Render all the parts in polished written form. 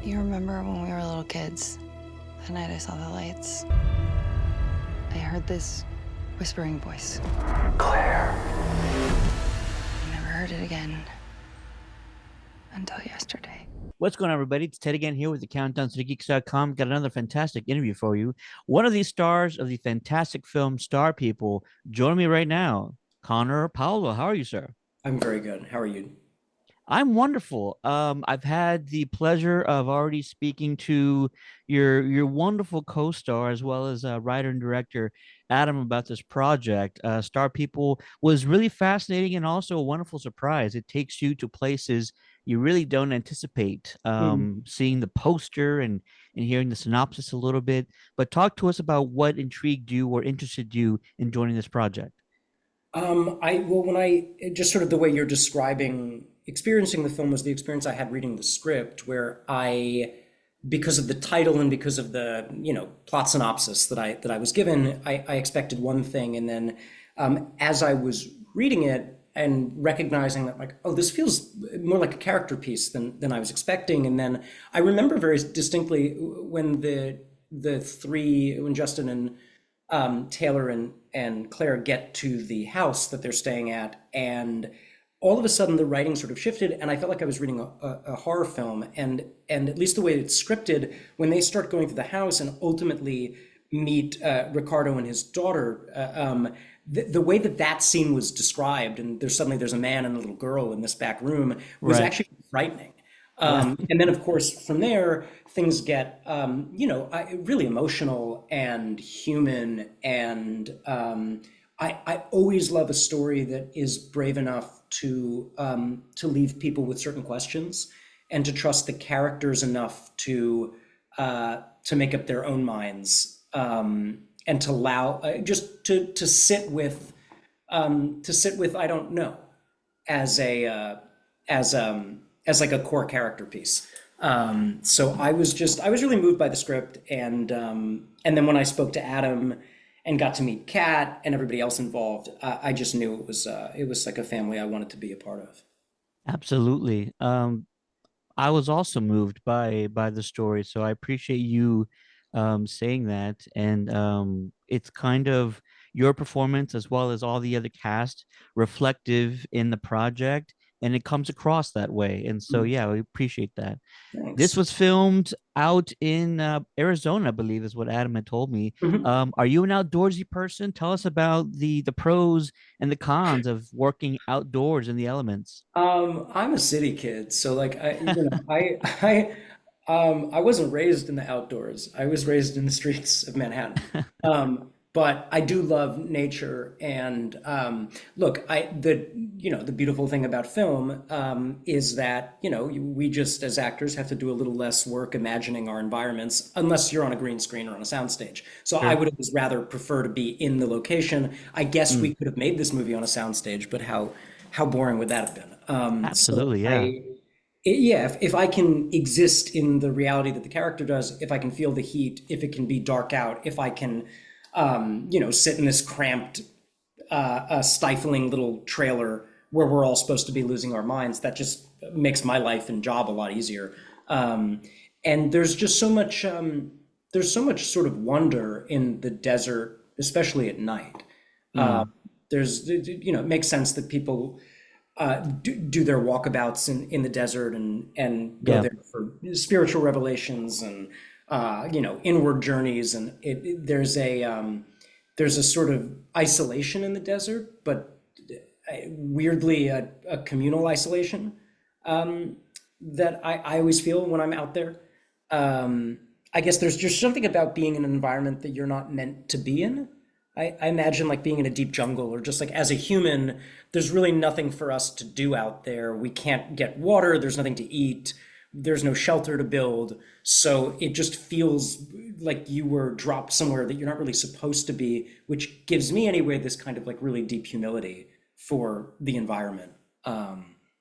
You remember when we were little kids? The night I saw the lights. I heard this whispering voice. Claire. I never heard it again until yesterday. What's going on, everybody? It's Ted again here with the Countdown to the Geeks.com. Got another fantastic interview for you. One of these stars of the fantastic film Star People joining me right now, Connor Paolo. How are you, sir? I'm very good. How are you? I'm wonderful. I've had the pleasure of already speaking to your wonderful co-star as well as writer and director Adam about this project. Star People was really fascinating and also a wonderful surprise. It takes you to places you really don't anticipate. Seeing the poster and hearing the synopsis a little bit. But talk to us about what intrigued you or interested you in joining this project. When I just sort of the way you're describing experiencing the film was the experience I had reading the script, where because of the title and because of the plot synopsis that I was given, I expected one thing, and then as I was reading it and recognizing that, like, oh, this feels more like a character piece than I was expecting. And then I remember very distinctly when the three, when Justin and Taylor and Claire get to the house that they're staying at, and all of a sudden the writing sort of shifted, and I felt like I was reading a horror film. And at least the way it's scripted, when they start going through the house and ultimately meet Ricardo and his daughter, the way that scene was described, and there's a man and a little girl in this back room, was Right. actually frightening. And then, of course, from there, things get, really emotional and human. And I always love a story that is brave enough to leave people with certain questions and to trust the characters enough to make up their own minds, and to allow just to sit with I don't know as a as as like a core character piece. So I was really moved by the script, and then when I spoke to Adam and got to meet Kat and everybody else involved, I just knew it was like a family I wanted to be a part of. Absolutely. I was also moved by the story, so I appreciate you saying that. And it's kind of your performance as well as all the other cast reflective in the project, and it comes across that way. And so, Mm, yeah, we appreciate that. This thanks. was filmed out in Arizona, I believe, is what Adam had told me. Mhm. Are you an outdoorsy person? Tell us about the pros and the cons of working outdoors in the elements. I'm a city kid, so like I wasn't raised in the outdoors. I was raised in the streets of Manhattan. But I do love nature, and look, the beautiful thing about film is that we just as actors have to do a little less work imagining our environments, unless you're on a green screen or on a soundstage. So I Sure. would always rather prefer to be in the location. I guess Mm, we could have made this movie on a soundstage, but how boring would that have been? absolutely, yeah. Yeah, if I can exist in the reality that the character does, if I can feel the heat, if it can be dark out, if I can, sit in this cramped, stifling little trailer where we're all supposed to be losing our minds, that just makes my life and job a lot easier. And there's just there's so much sort of wonder in the desert, especially at night. Mm, It makes sense that people do their walkabouts in the desert and go yeah. there for spiritual revelations and inward journeys, and there's a sort of isolation in the desert, but weirdly a communal isolation that I always feel when I'm out there. I guess there's just something about being in an environment that you're not meant to be in. I imagine like being in a deep jungle, or just like as a human, there's really nothing for us to do out there. We can't get water, there's nothing to eat, there's no shelter to build. So it just feels like you were dropped somewhere that you're not really supposed to be, which gives me anyway this kind of like really deep humility for the environment.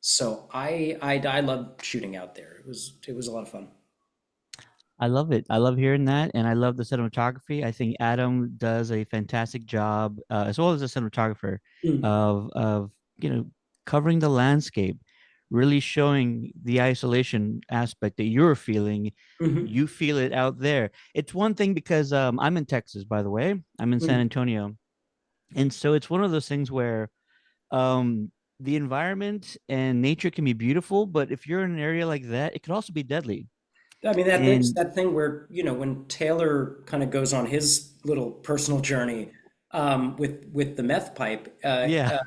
So I love shooting out there. It was a lot of fun. I love it. I love hearing that, and I love the cinematography. I think Adam does a fantastic job, as well as the cinematographer, Mm, of covering the landscape really showing the isolation aspect that you're feeling. Hmm. You feel it out there. It's one thing because I'm in Texas, by the way. I'm in San Hmm. Antonio. And so it's one of those things where um the environment and nature can be beautiful, but if you're in an area like that, it could also be deadly. I mean, that's And that thing where, when Taylor kind of goes on his little personal journey with the meth pipe, yeah.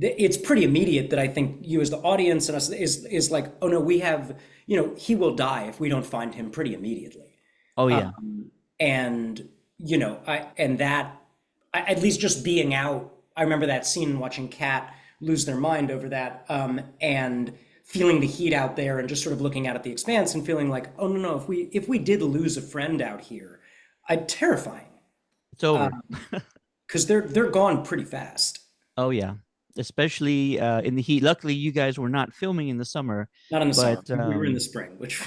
it's pretty immediate that I think you as the audience and us is like, oh no, we have, he will die if we don't find him pretty immediately. Oh yeah. And at least just being out, I remember that scene watching Kat lose their mind over that, and feeling the heat out there and just sort of looking out at the expanse and feeling like, oh no, no, if we did lose a friend out here, terrifying, It's over. because they're gone pretty fast. Oh yeah. Especially in the heat. Luckily you guys were not filming in the summer, Not in the summer. but We were in the spring, which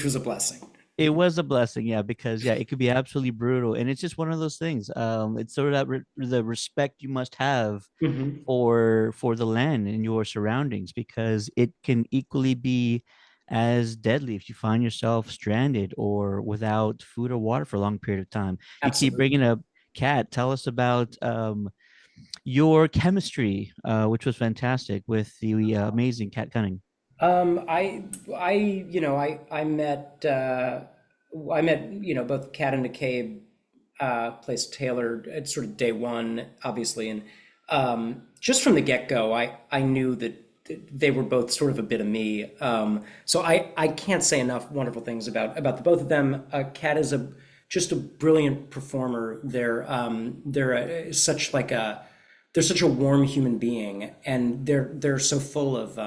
was a blessing. it was a blessing, yeah, because yeah, it could be absolutely brutal, and it's just one of those things. It's sort of the respect you must have Hmm. for the land and your surroundings, because it can equally be as deadly if you find yourself stranded or without food or water for a long period of time. You keep Absolutely. bringing up Kat. Tell us about your chemistry, which was fantastic with the amazing Kat Cunning. I met both Kat and McCabe, plays Taylor at sort of day one, obviously, and just from the get-go, I knew that they were both sort of a bit of me. So I can't say enough wonderful things about the both of them. Kat is just a brilliant performer. They're such a warm human being, and they're so full of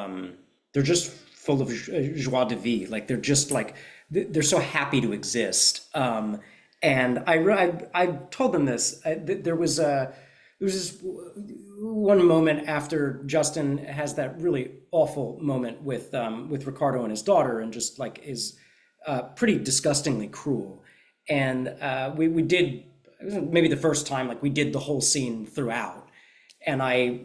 they're just full of joie de vivre. Like they're just like they're so happy to exist. And I told them this. There was this one moment after Justin has that really awful moment with Ricardo and his daughter, and just like is pretty disgustingly cruel. And we did, it was maybe the first time, like we did the whole scene throughout, and I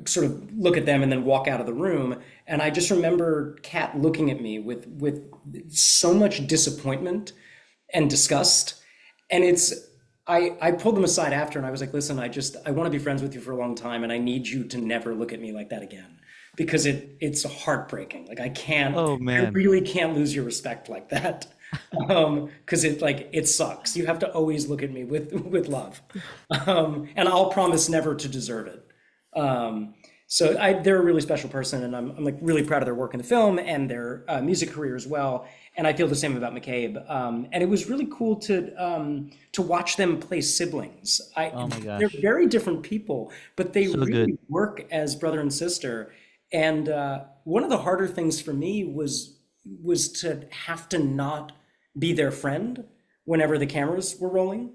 sort of look at them and then walk out of the room, and I just remember Kat looking at me with so much disappointment and disgust, and I pulled them aside after and I was like, listen, I want to be friends with you for a long time, and I need you to never look at me like that again, because it's heartbreaking. Like Oh I man. really can't lose your respect like that. Because it sucks. You have to always look at me with love, and I'll promise never to deserve it. They're a really special person, and I'm like really proud of their work in the film and their music career as well. And I feel the same about McCabe. And it was really cool to watch them play siblings. Oh my They're gosh. very different people, but they So good. really work as brother and sister. And one of the harder things for me was to have to not be their friend whenever the cameras were rolling,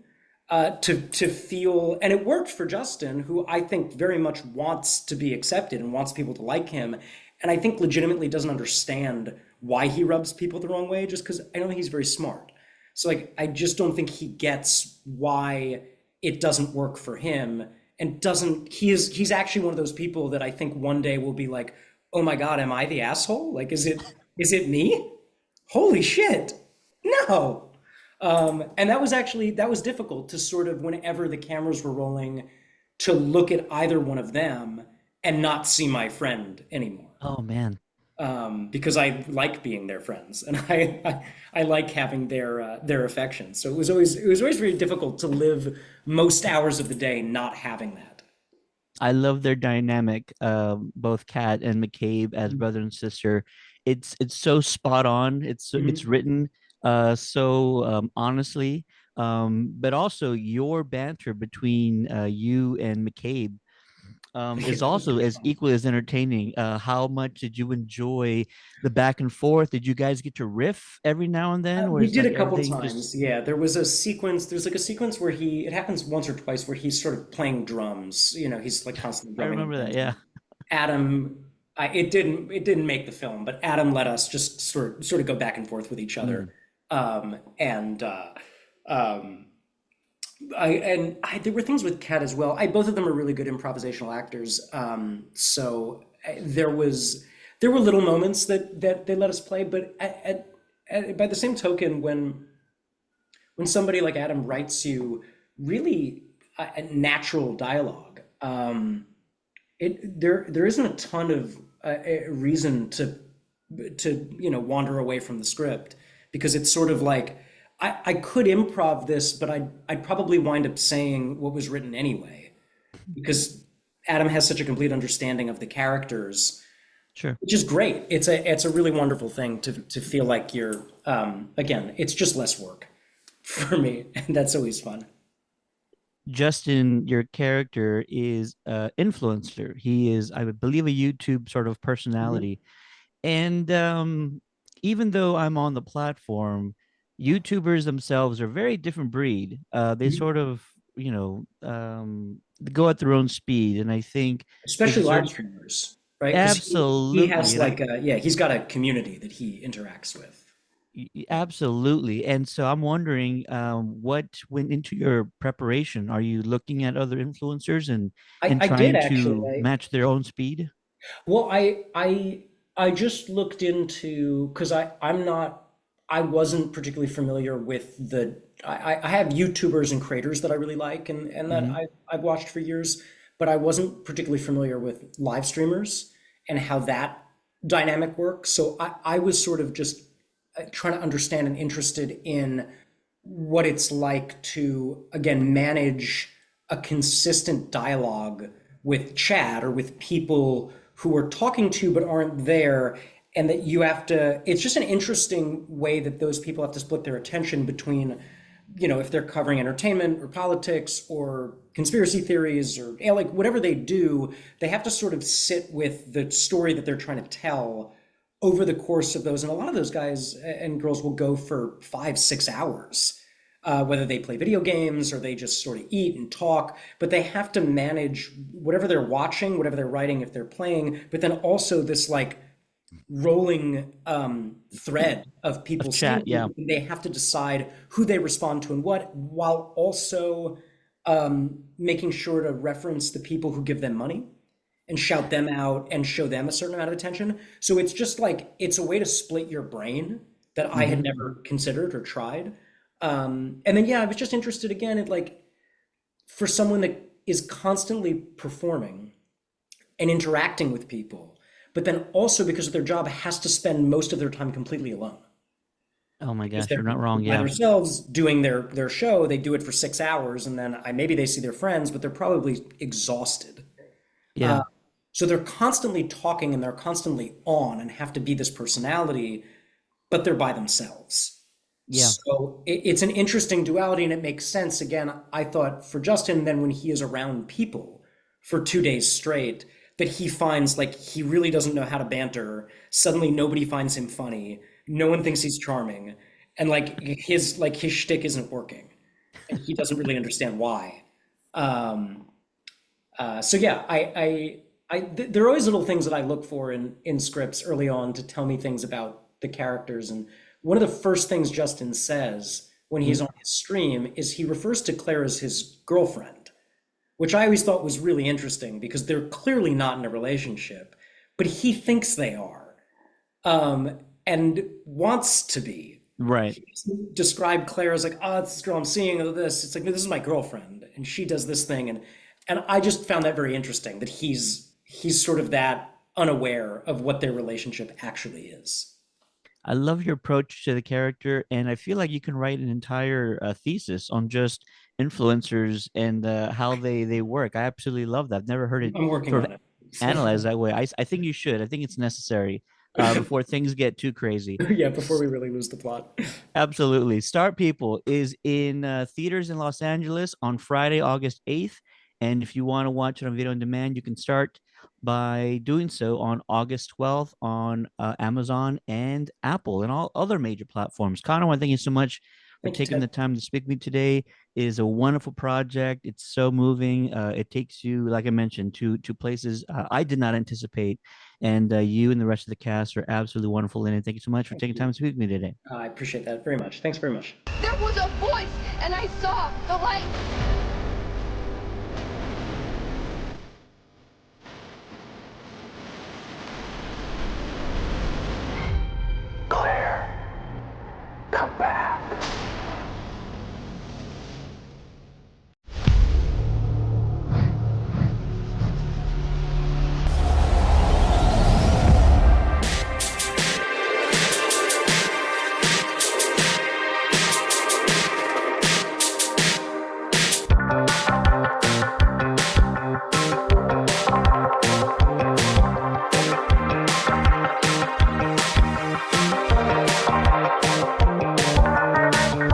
to feel, and it worked for Justin, who I think very much wants to be accepted and wants people to like him, and I think legitimately doesn't understand why he rubs people the wrong way, just because I don't think he's very smart. So like I just don't think he gets why it doesn't work for him, and doesn't he's actually one of those people that I think one day will be like, oh my God, am I the asshole? Like, is it me? Holy shit. No. And that was difficult to sort of, whenever the cameras were rolling, to look at either one of them and not see my friend anymore. Oh man. Because I like being their friends, and I like having their affection. So it was always very difficult to live most hours of the day not having that. I love their dynamic, both Kat and McCabe as brother and sister. It's so spot on. It's Mhm. written so honestly, but also your banter between you and McCabe is That was also pretty as fun. equally as entertaining. How much did you enjoy the back and forth? Did you guys get to riff every now and then, or We is did like a couple everything just? times. Yeah, there was a sequence. There's like a sequence where it happens once or twice where he's sort of playing drums. He's like constantly I drumming and remember that. Yeah. dancing. Adam, it didn't make the film, but Adam let us just sort of go back and forth with each other. Mm. And um, there were things with Kat as well. Both of them are really good improvisational actors. So there was there were little moments that they let us play, but by the same token, when somebody like Adam writes you really a natural dialogue, there isn't a ton of reason to wander away from the script because it's sort of like I could improv this, but I'd probably wind up saying what was written anyway because Adam has such a complete understanding of the characters, Sure. which is great. It's a really wonderful thing to feel like you're again, it's just less work for me, and that's always fun. Justin, your character is influencer. He is, I would believe, a YouTube sort of Mhm. personality. And even though I'm on the platform, YouTubers themselves are a very different breed. They Mhm. sort of, go at their own speed. And I think it's a Especially live certain, streamers, right? Because he absolutely. has And I, like a, yeah, he's got a community that he interacts with. absolutely. And so I'm wondering, what went into your preparation? Are you looking at other influencers and I did trying actually. to match their own speed? Well, I just looked into because I'm not I wasn't particularly familiar with the I have YouTubers and creators that I really like and that Hmm. I've watched for years, but I wasn't particularly familiar with live streamers and how that dynamic works. So I was sort of just trying to understand and interested in what it's like to again manage a consistent dialogue with chat or with people who are talking to but aren't there, and that you have to it's just an interesting way that those people have to split their attention between if they're covering entertainment or politics or conspiracy theories or like whatever they do, they have to sort of sit with the story that they're trying to tell over the course of those. And a lot of those guys and girls will go for 5 6 hours, whether they play video games or they just sort of eat and talk, but they have to manage whatever they're watching, whatever they're writing, if they're playing, but then also this like rolling thread of Of people seeing chat, yeah. you, and they have to decide who they respond to and what, while also making sure to reference the people who give them money and shout them out and show them a certain amount of attention. So it's just like it's a way to split your brain that I had Hmm. never considered or tried. And then yeah, I was just interested again in like for someone that is constantly performing and interacting with people, but then also because of their job has to spend most of their time completely alone Oh my because gosh, they're you're not wrong. by Yeah. themselves doing their show. They do it for 6 hours, and then maybe they see their friends, but they're probably exhausted. Yeah. So they're constantly talking and they're constantly on and have to be this personality, but they're by themselves. Yeah. So it's an interesting duality and it makes sense. Again, I thought for Justin, then when he is around people for 2 days straight, that he finds like he really doesn't know how to banter. Suddenly nobody finds him funny. No one thinks he's charming. And like his shtick isn't working. And he doesn't really understand why. Um, so yeah, there are always little things that I look for in scripts early on to tell me things about the characters. And one of the first things Justin says when he's Mhm. on his stream is he refers to Claire as his girlfriend, which I always thought was really interesting because they're clearly not in a relationship, but he thinks they are, and wants to be. Right. He doesn't describe Claire as like, oh, it's this girl I'm seeing, or this. It's like, no, this is my girlfriend, and she does this thing, and I just found that very interesting that he's sort of that unaware of what their relationship actually is. I love your approach to the character, and I feel like you can write an entire thesis on just influencers and how they work. I absolutely love that. I've never heard it I'm working sort of on it. So analyzed that way. I think you should. I think it's necessary before things get too crazy. yeah, before we really lose the plot. Absolutely. Start People is in theaters in Los Angeles on Friday, August 8th. And if you want to watch it on video on demand, you can start by doing so on August 12th on Amazon and Apple and all other major platforms. Connor, I want to thank you so much for Thank you, taking Ted. the time to speak with me today. It is a wonderful project. It's so moving. It takes you, like I mentioned, to places I did not anticipate. And you and the rest of the cast are absolutely wonderful in it. Thank you so much for Thank taking you. time to speak with me today. I appreciate that very much. Thanks very much. There was a voice, and I saw the light. Claire.